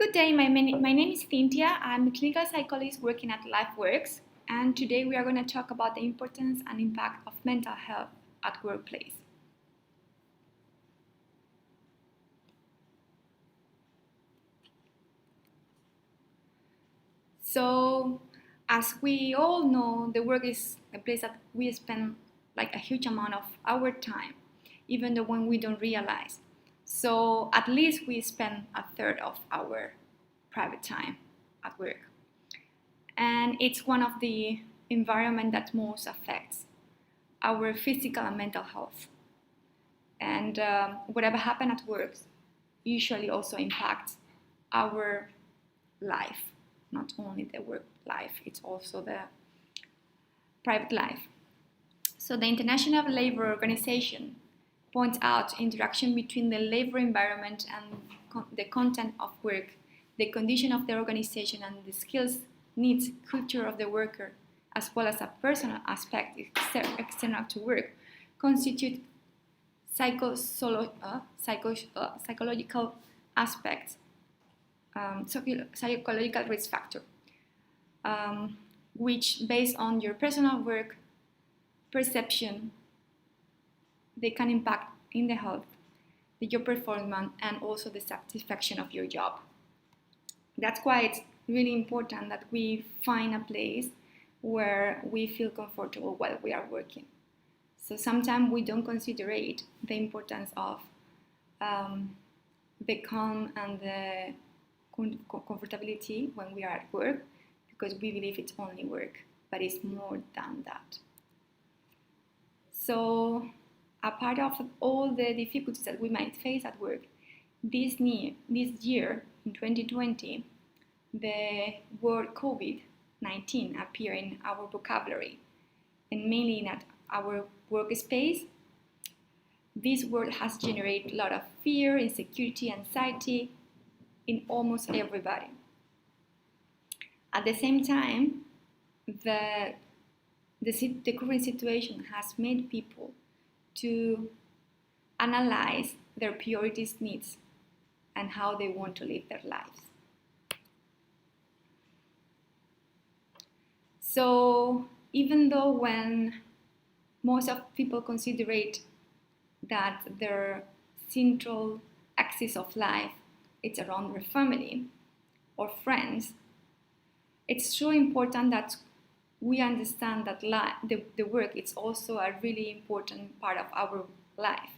Good day, my name is Cintia. I'm a clinical psychologist working at LifeWorks, and today we are going to talk about the importance and impact of mental health at workplace. So, as we all know, the work is a place that we spend like a huge amount of our time, even though when we don't realize. So, at least we spend a third of our private time at work. And it's one of the environment that most affects our physical and mental health. And whatever happens at work usually also impacts our life, not only the work life, it's also the private life. So the International Labour Organization points out interaction between the labor environment and the content of work, the condition of the organization, and the skills, needs, culture of the worker, as well as a personal aspect external to work, constitute psychological aspects, psychological risk factor, which based on your personal work perception, they can impact in the health, the job performance, and also the satisfaction of your job. That's why it's really important that we find a place where we feel comfortable while we are working. So sometimes we don't consider the importance of the calm and the comfortability when we are at work, because we believe it's only work, but it's more than that. So a part of all the difficulties that we might face at work, this year in 2020, the word COVID-19 appeared in our vocabulary, and mainly in our workspace. This word has generated a lot of fear, insecurity, anxiety in almost everybody. At the same time, the current situation has made people to analyze their priorities, needs, and how they want to live their lives. So even though when most of people consider that their central axis of life it's around their family or friends, it's so important that we understand that the work is also a really important part of our life.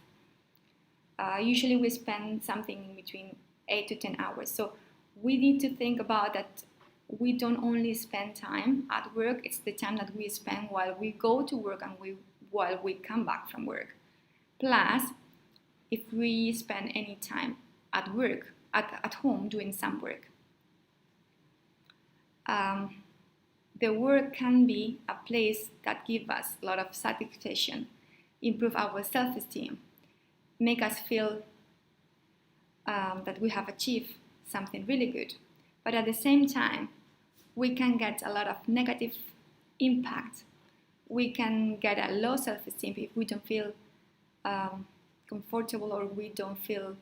Usually we spend something in between 8 to 10 hours. So we need to think about that we don't only spend time at work, it's the time that we spend while we go to work and while we come back from work. Plus, if we spend any time at work, at home doing some work, the work can be a place that gives us a lot of satisfaction, improve our self-esteem, make us feel that we have achieved something really good. But at the same time, we can get a lot of negative impact. We can get a low self-esteem if we don't feel comfortable, or we don't feel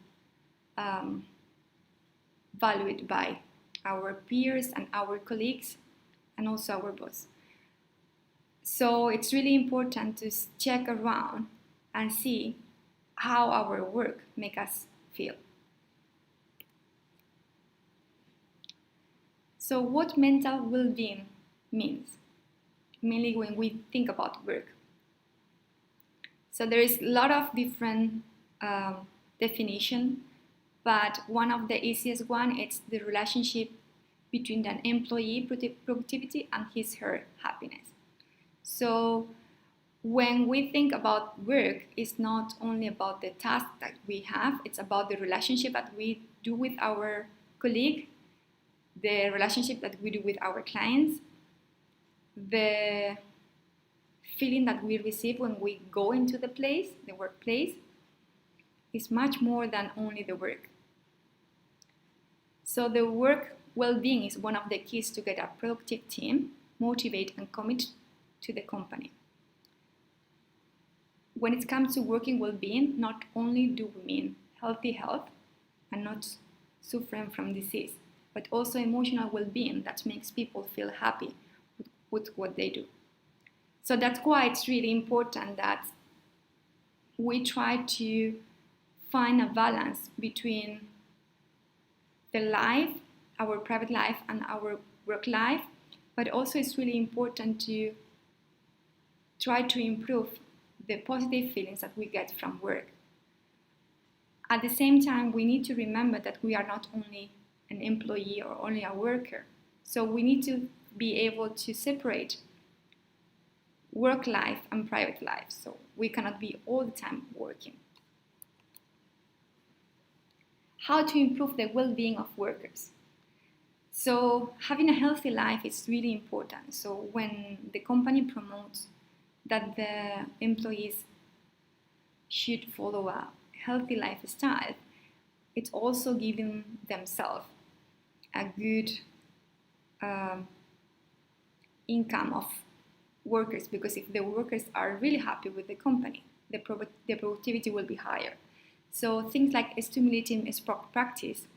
valued by our peers and our colleagues and also our boss. So it's really important to check around and see how our work makes us feel. So what mental well-being means, mainly when we think about work. So there is a lot of different definition, but one of the easiest one is the relationship between an employee productivity and her happiness. So when we think about work, it's not only about the task that we have, it's about the relationship that we do with our colleague, the relationship that we do with our clients, the feeling that we receive when we go into the workplace, is much more than only the work. So the work well-being is one of the keys to get a productive team, motivate and commit to the company. When it comes to working well-being, not only do we mean healthy health and not suffering from disease, but also emotional well-being that makes people feel happy with what they do. So that's why it's really important that we try to find a balance between the life, our private life and our work life, but also it's really important to try to improve the positive feelings that we get from work. At the same time, we need to remember that we are not only an employee or only a worker. So we need to be able to separate work life and private life. So we cannot be all the time working. How to improve the well-being of workers? So having a healthy life is really important. So when the company promotes that the employees should follow a healthy lifestyle, it's also giving themselves a good income of workers, because if the workers are really happy with the company, the productivity will be higher. So things like stimulating sport practice,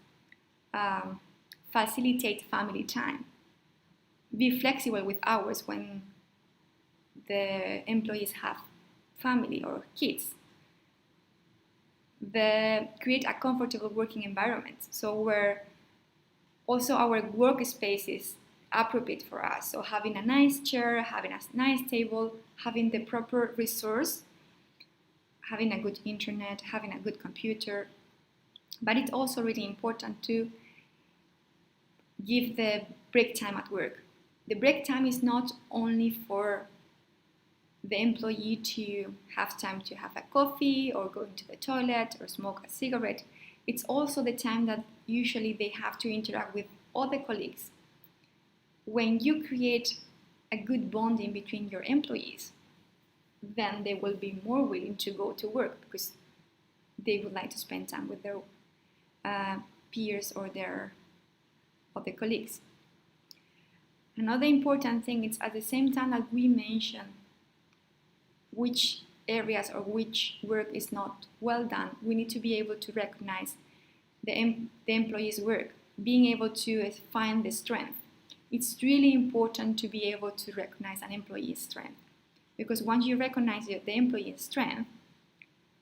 facilitate family time, be flexible with hours when the employees have family or kids, create a comfortable working environment, so where also our workspace is appropriate for us. So having a nice chair, having a nice table, having the proper resource, having a good internet, having a good computer. But it's also really important to give the break time at work. The break time is not only for the employee to have time to have a coffee or go into the toilet or smoke a cigarette. It's also the time that usually they have to interact with other colleagues. When you create a good bonding between your employees, then they will be more willing to go to work because they would like to spend time with their peers or their other colleagues. Another important thing is, at the same time that we mention which areas or which work is not well done, we need to be able to recognize the employee's work, being able to find the strength. It's really important to be able to recognize an employee's strength, because once you recognize the employee's strength,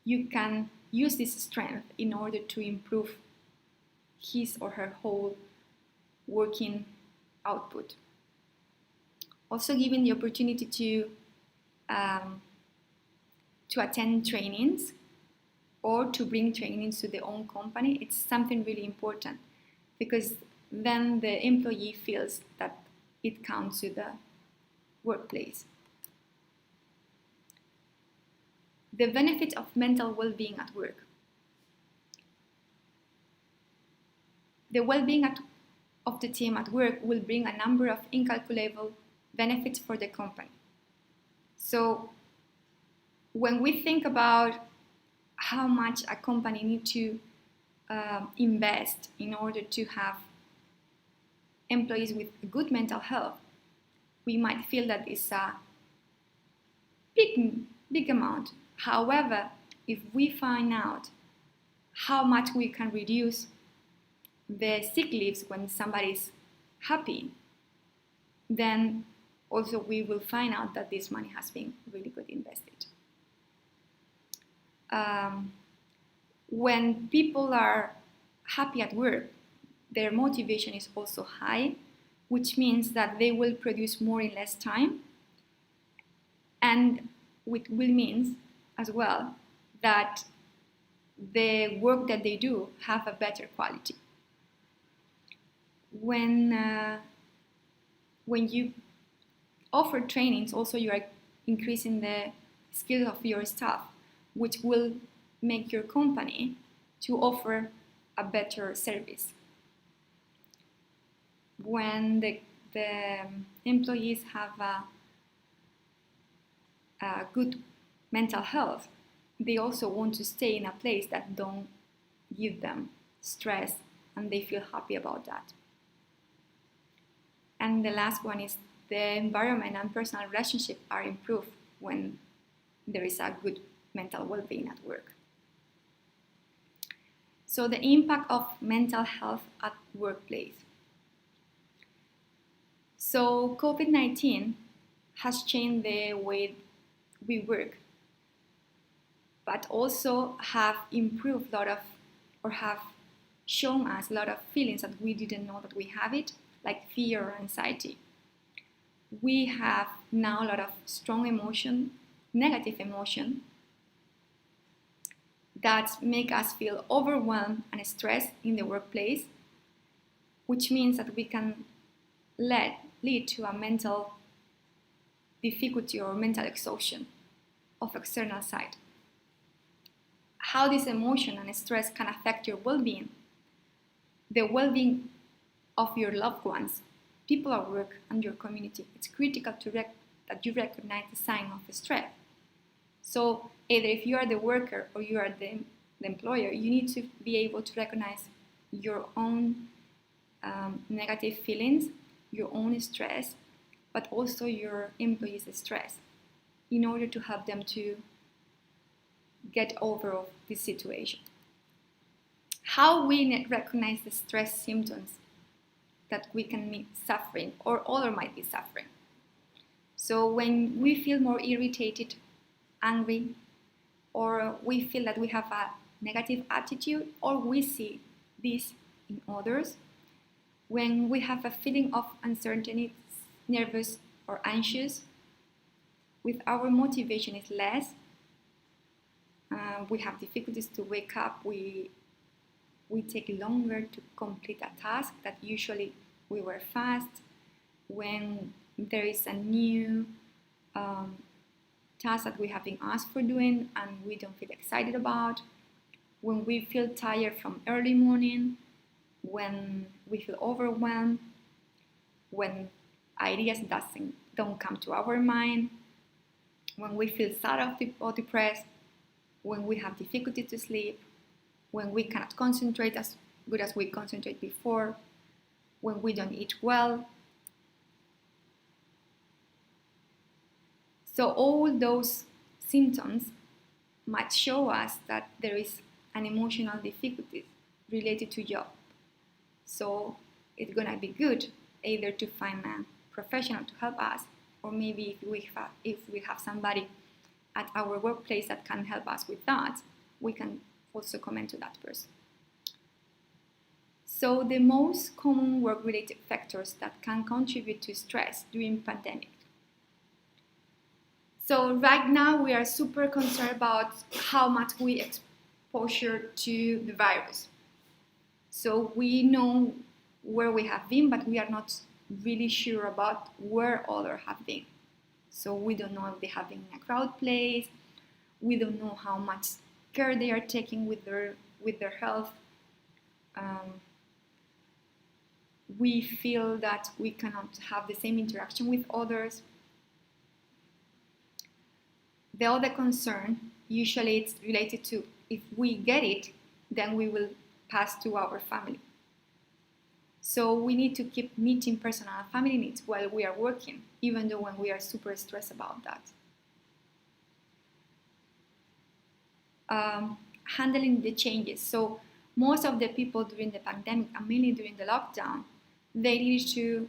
you can use this strength in order to improve his or her whole working output. Also giving the opportunity to attend trainings or to bring trainings to their own company, it's something really important, because then the employee feels that it counts to the workplace. The benefit of mental well-being at work. The well-being of the team at work will bring a number of incalculable benefits for the company. So when we think about how much a company needs to invest in order to have employees with good mental health, we might feel that it's a big amount. However, if we find out how much we can reduce the sick leaves when somebody's happy, then also we will find out that this money has been really good invested. When people are happy at work, their motivation is also high, which means that they will produce more in less time, and which will means as well that the work that they do have a better quality. When you offer trainings, also you are increasing the skills of your staff, which will make your company to offer a better service. When the employees have a good mental health, they also want to stay in a place that don't give them stress, and they feel happy about that. And the last one is the environment and personal relationships are improved when there is a good mental well-being at work. So the impact of mental health at workplace. So COVID-19 has changed the way we work, but also have improved a lot of, or have shown us a lot of feelings that we didn't know that we have it, like fear or anxiety. We have now a lot of strong emotion, negative emotion, that make us feel overwhelmed and stressed in the workplace, which means that we can lead to a mental difficulty or mental exhaustion of external side. How this emotion and stress can affect your well-being, the well-being of your loved ones, people at work, and your community. It's critical that you recognize the sign of stress. So either if you are the worker or you are the employer, you need to be able to recognize your own negative feelings, your own stress, but also your employees' stress, in order to help them to get over this situation. How we recognize the stress symptoms that we can be suffering or other might be suffering. So when we feel more irritated, angry, or we feel that we have a negative attitude, or we see this in others, when we have a feeling of uncertainty, nervous or anxious, with our motivation is less, we have difficulties to wake up, we take longer to complete a task that usually we were fast, when there is a new task that we have been asked for doing and we don't feel excited about, when we feel tired from early morning, when we feel overwhelmed, when ideas don't come to our mind, when we feel sad or depressed, when we have difficulty to sleep, when we cannot concentrate as good as we concentrated before, when we don't eat well. So all those symptoms might show us that there is an emotional difficulty related to job. So it's gonna be good either to find a professional to help us, or maybe if we have somebody at our workplace that can help us with that, we can also comment to that person. So the most common work-related factors that can contribute to stress during pandemic. So right now we are super concerned about how much we exposure to the virus. So we know where we have been, but we are not really sure about where others have been. So we don't know if they have been in a crowded place. We don't know how much care they are taking with their health. We feel that we cannot have the same interaction with others. The other concern, usually it's related to if we get it, then we will pass to our family. So we need to keep meeting personal and family needs while we are working, even though when we are super stressed about that. Handling the changes. So most of the people during the pandemic, and mainly during the lockdown, they needed to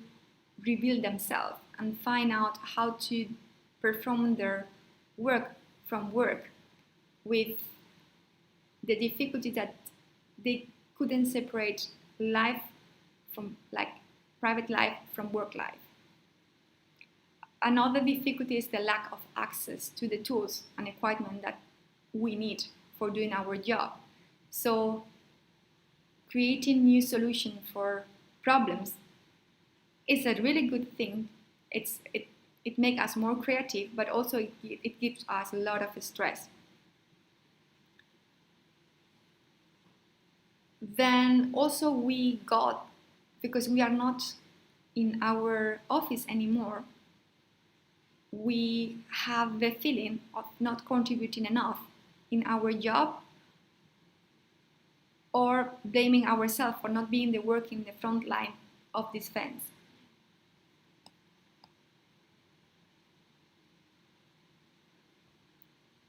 rebuild themselves and find out how to perform their work from work, with the difficulty that they couldn't separate life from, like, private life from work life. Another difficulty is the lack of access to the tools and equipment that we need for doing our job. So creating new solutions for problems is a really good thing. It makes us more creative, but also it gives us a lot of stress. Then also because we are not in our office anymore, we have the feeling of not contributing enough in our job, or blaming ourselves for not being the work in the front line of defense.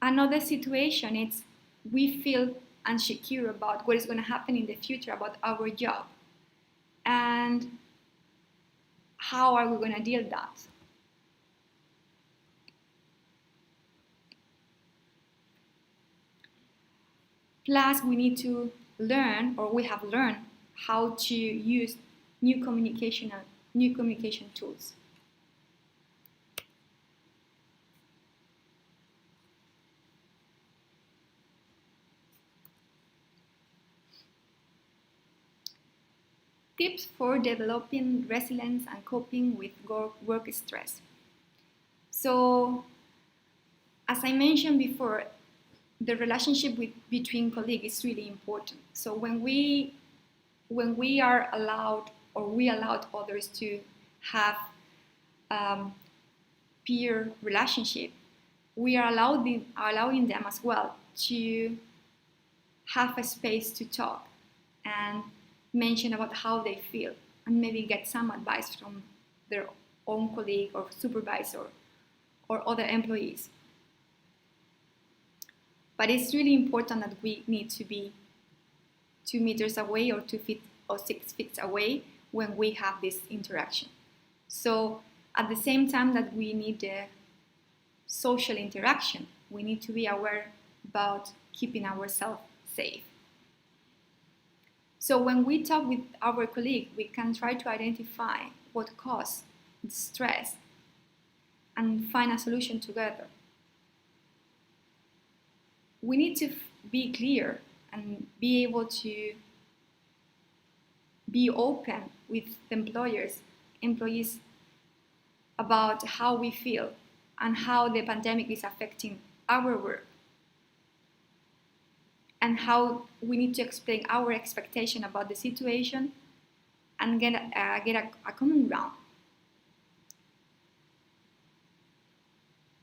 Another situation is we feel unsecure about what is going to happen in the future about our job. And how are we going to deal with that? Plus, we need to learn, or we have learned, how to use new communication tools. Tips for developing resilience and coping with work stress. So, as I mentioned before, the relationship between colleagues is really important. So when we are allowed, or we allowed others to have peer relationship, we are allowing them as well to have a space to talk and mention about how they feel, and maybe get some advice from their own colleague or supervisor or other employees. But it's really important that we need to be 2 meters away, or 2 feet or 6 feet away when we have this interaction. So at the same time that we need the social interaction, we need to be aware about keeping ourselves safe. So when we talk with our colleague, we can try to identify what caused the stress and find a solution together. We need to be clear and be able to be open with the employees about how we feel and how the pandemic is affecting our work, and how we need to explain our expectation about the situation and get a common ground.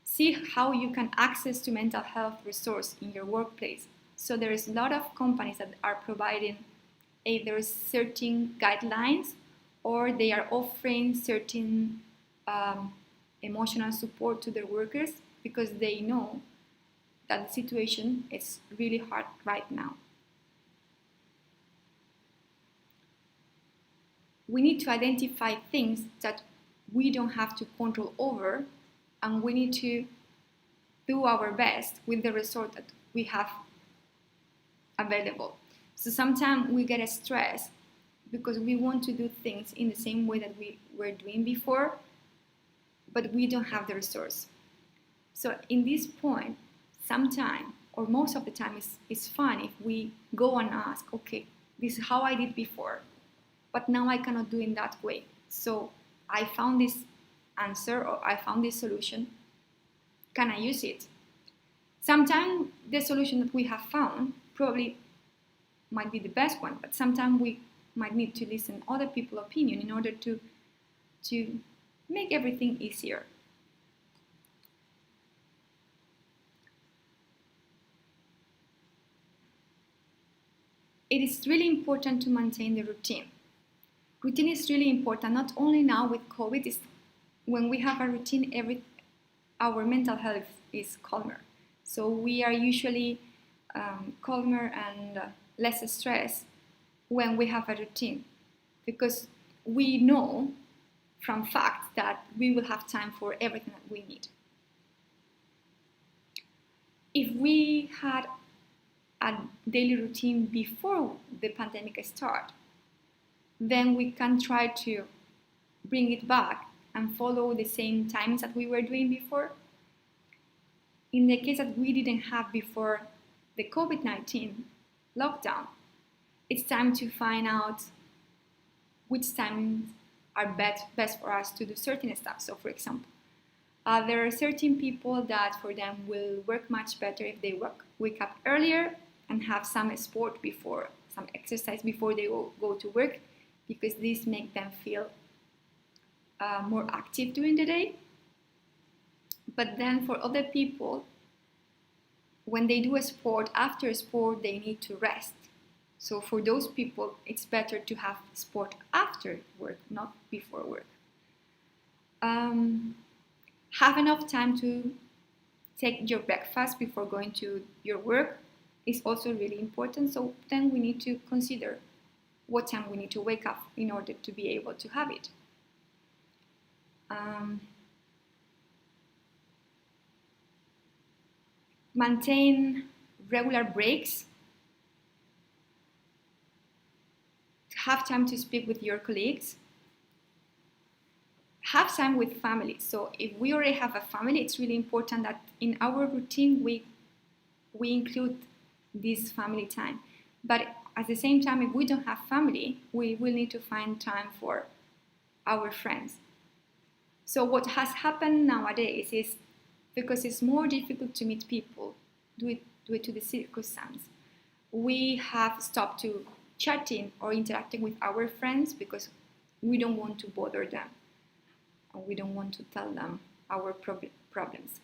See how you can access to mental health resource in your workplace. So there is a lot of companies that are providing either certain guidelines, or they are offering certain emotional support to their workers, because they know that the situation is really hard right now. We need to identify things that we don't have to control over, and we need to do our best with the resource that we have available. So sometimes we get stressed because we want to do things in the same way that we were doing before, but we don't have the resource. So in this point, sometimes, or most of the time, it's fine if we go and ask, okay, this is how I did before, but now I cannot do it that way. So I found this answer, or I found this solution. Can I use it? Sometimes the solution that we have found probably might be the best one, but sometimes we might need to listen to other people's opinion in order to make everything easier. It is really important to maintain the routine. Routine is really important, not only now with COVID. When we have a routine, our mental health is calmer. So we are usually calmer and less stressed when we have a routine, because we know from fact that we will have time for everything that we need. If we had a daily routine before the pandemic started, then we can try to bring it back and follow the same times that we were doing before. In the case that we didn't have before the COVID-19 lockdown, it's time to find out which times are best for us to do certain stuff. So for example, there are certain people that for them will work much better if they wake up earlier and have some sport before, some exercise before they go to work, because this makes them feel more active during the day. But then for other people, when they do a sport, after a sport, they need to rest. So for those people, it's better to have sport after work, not before work. Have enough time to take your breakfast before going to your work is also really important. So then we need to consider what time we need to wake up in order to be able to have it. Um, Maintain regular breaks. Have time to speak with your colleagues. Have time with family. So if we already have a family, it's really important that in our routine we include this family time. But at the same time, if we don't have family, we will need to find time for our friends. So what has happened nowadays is, because it's more difficult to meet people due to the circumstance, we have stopped to chatting or interacting with our friends because we don't want to bother them and we don't want to tell them our problems,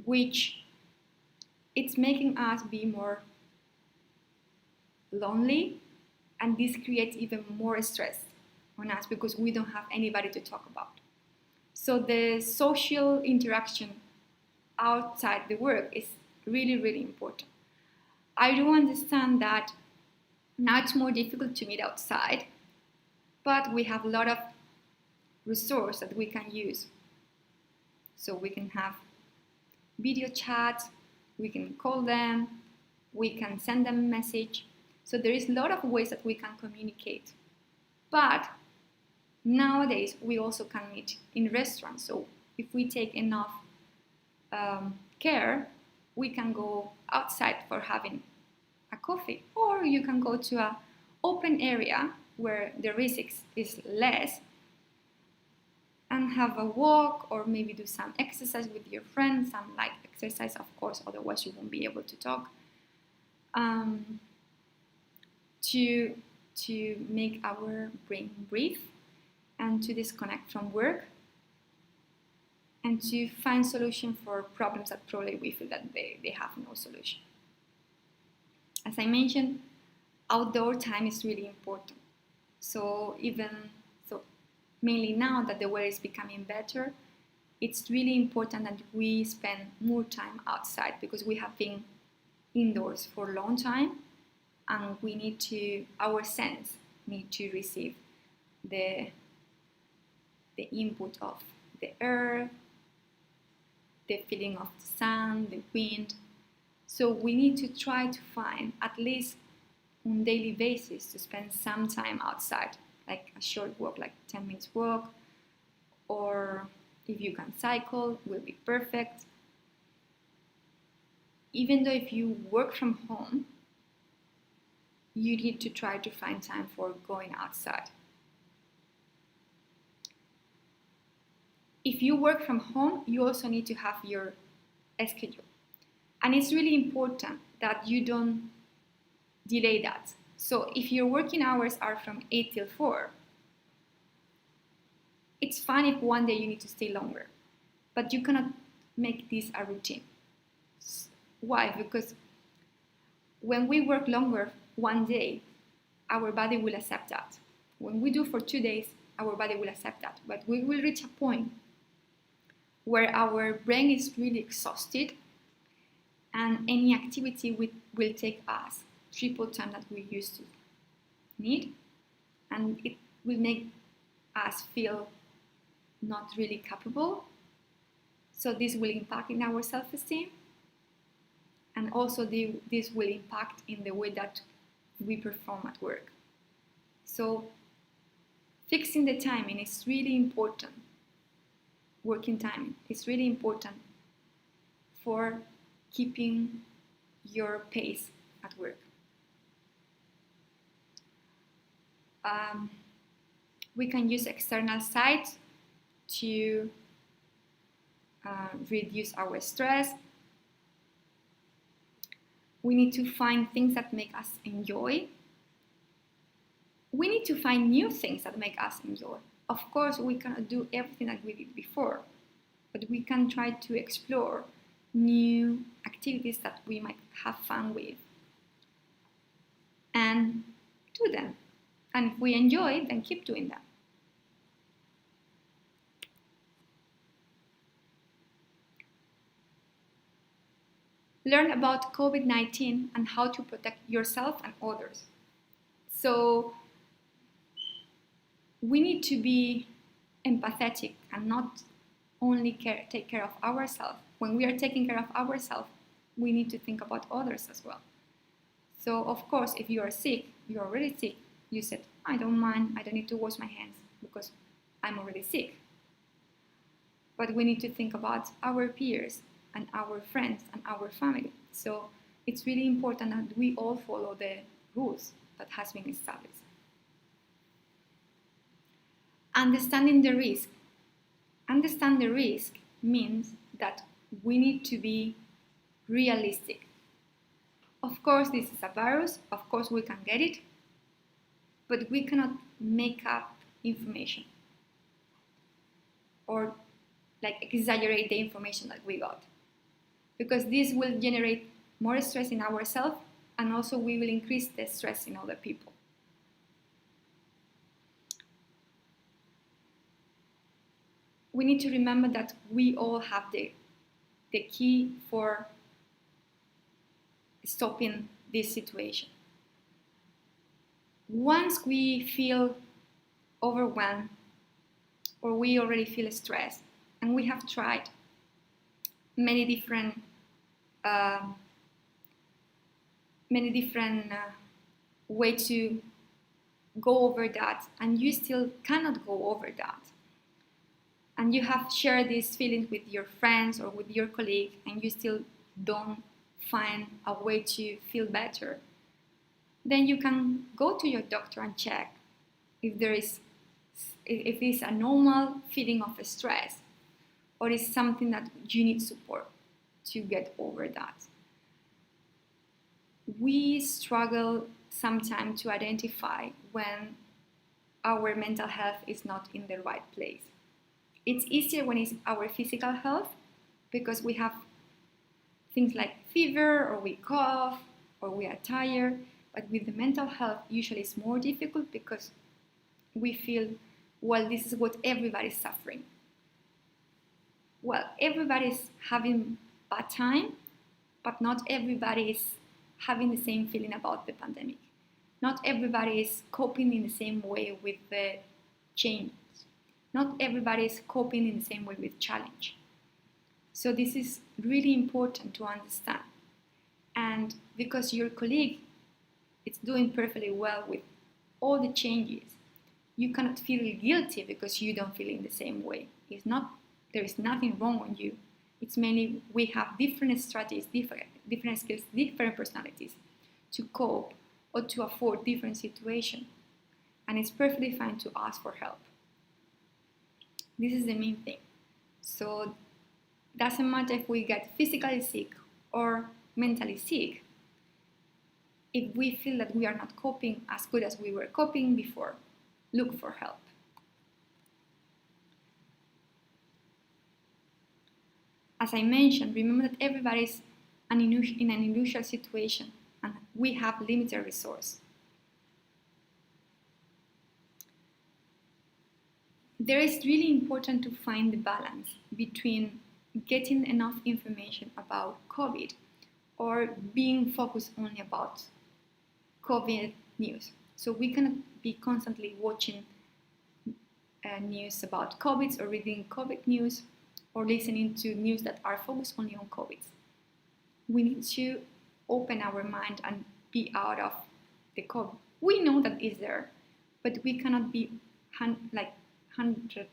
which it's making us be more lonely, and this creates even more stress on us because we don't have anybody to talk about. So the social interaction outside the work is really, really important. I do understand that now it's more difficult to meet outside, but we have a lot of resources that we can use. So we can have video chats, we can call them, we can send them a message. So there is a lot of ways that we can communicate. But nowadays we also can meet in restaurants. So if we take enough care, we can go outside for having a coffee, or you can go to an open area where the risk is less and have a walk, or maybe do some exercise with your friends, some light exercise, of course, otherwise you won't be able to talk, to make our brain breathe and to disconnect from work and to find solution for problems that probably we feel that they have no solution. As I mentioned, outdoor time is really important. So mainly now that the weather is becoming better, it's really important that we spend more time outside because we have been indoors for a long time, and our sense need to receive the input of the air, the feeling of the sun, the wind. So we need to try to find, at least on a daily basis, to spend some time outside, like a short walk, like 10 minutes walk, or if you can cycle, will be perfect. Even though if you work from home, you need to try to find time for going outside. If you work from home, you also need to have your schedule. And it's really important that you don't delay that. So if your working hours are from 8 till 4, it's fine if one day you need to stay longer, but you cannot make this a routine. Why? Because when we work longer one day, our body will accept that. When we do for 2 days, our body will accept that. But we will reach a point where our brain is really exhausted and any activity will take us triple time that we used to need, and it will make us feel not really capable. So this will impact in our self-esteem, and also this will impact in the way that we perform at work. So fixing the timing is really important. Working timing is really important for keeping your pace at work. We can use external sites to reduce our stress. We need to find things that make us enjoy. We need to find new things that make us enjoy. Of course, we cannot do everything that we did before, but we can try to explore new activities that we might have fun with and do them. And if we enjoy it, then keep doing them. Learn about COVID-19 and how to protect yourself and others. So we need to be empathetic and not only take care of ourselves. When we are taking care of ourselves, we need to think about others as well. So of course, if you are sick, you're already sick, you said, I don't mind, I don't need to wash my hands because I'm already sick. But we need to think about our peers and our friends and our family. So it's really important that we all follow the rules that has been established. Understanding the risk. Understand the risk means that we need to be realistic. Of course, this is a virus. Of course, we can get it. But we cannot make up information or exaggerate the information that we got, because this will generate more stress in ourselves, and also we will increase the stress in other people. We need to remember that we all have the key for stopping this situation. Once we feel overwhelmed or we already feel stressed, and we have tried many different way to go over that, and you still cannot go over that, and you have shared these feelings with your friends or with your colleague, and you still don't find a way to feel better, then you can go to your doctor and check if it's a normal feeling of stress, or is something that you need support to get over that. We struggle sometimes to identify when our mental health is not in the right place. It's easier when it's our physical health, because we have things like fever, or we cough, or we are tired. But with the mental health, usually it's more difficult, because we feel, well, this is what everybody's suffering. Well, everybody's having bad time, but not everybody is having the same feeling about the pandemic. Not everybody is coping in the same way with the change. Not everybody is coping in the same way with challenge. So this is really important to understand. And because your colleague is doing perfectly well with all the changes, you cannot feel guilty because you don't feel in the same way. There is nothing wrong on you. It's mainly we have different strategies, different skills, different personalities to cope or to afford different situations. And it's perfectly fine to ask for help. This is the main thing. So it doesn't matter if we get physically sick or mentally sick. If we feel that we are not coping as good as we were coping before, look for help. As I mentioned, remember that everybody is in an unusual situation, and we have limited resources. There is really important to find the balance between getting enough information about COVID or being focused only about COVID news. So we cannot be constantly watching news about COVID or reading COVID news or listening to news that are focused only on COVID. We need to open our mind and be out of the COVID. We know that it's there, but we cannot be 100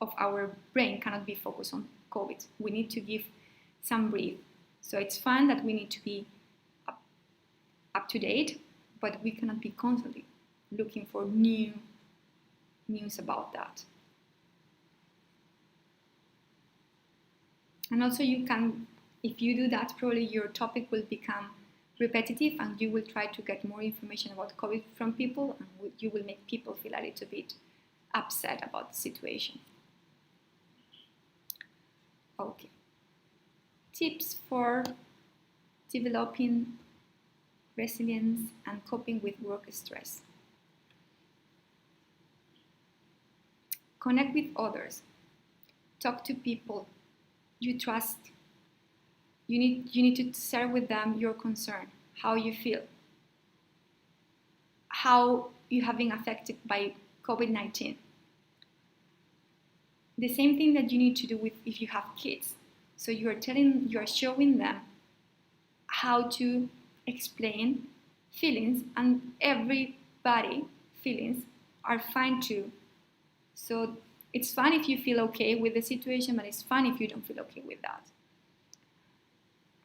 of our brain cannot be focused on COVID. We need to give some breathe. So it's fine that we need to be up to date, but we cannot be constantly looking for new news about that. And also you can, if you do that, probably your topic will become repetitive and you will try to get more information about COVID from people, and you will make people feel a little bit upset about the situation. Okay. Tips for developing resilience and coping with work stress. Connect with others. Talk to people you trust. You need to share with them your concern, how you feel, how you have been affected by COVID-19. The same thing that you need to do with if you have kids. So you are showing them how to explain feelings, and everybody feelings are fine too. So it's fine if you feel okay with the situation, but it's fine if you don't feel okay with that.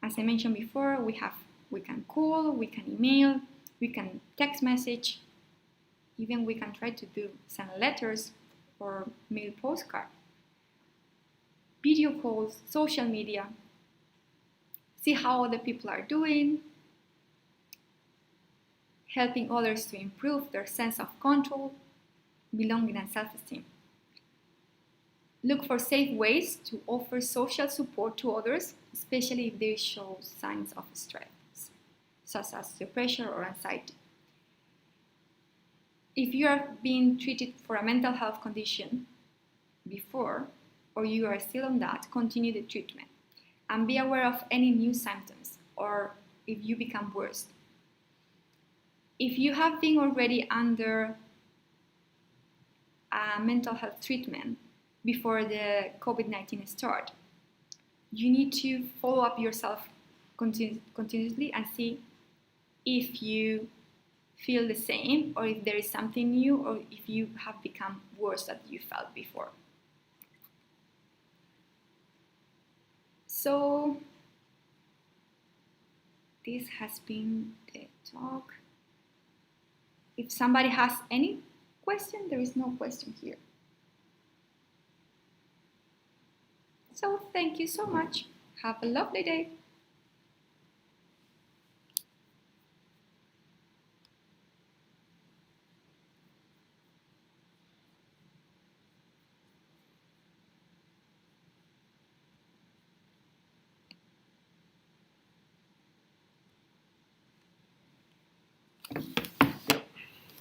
As I mentioned before, we can call, we can email, we can text message, even we can try to send letters or mail postcard, video calls, social media, see how other people are doing, helping others to improve their sense of control, belonging, and self-esteem. Look for safe ways to offer social support to others, especially if they show signs of stress, such as depression or anxiety. If you are being treated for a mental health condition before, or you are still on that, continue the treatment and be aware of any new symptoms or if you become worse. If you have been already under a mental health treatment before the COVID-19 start, you need to follow up yourself continuously and see if you feel the same or if there is something new or if you have become worse than you felt before. So this has been the talk. If somebody has any question, there is no question here. So thank you so much. Have a lovely day.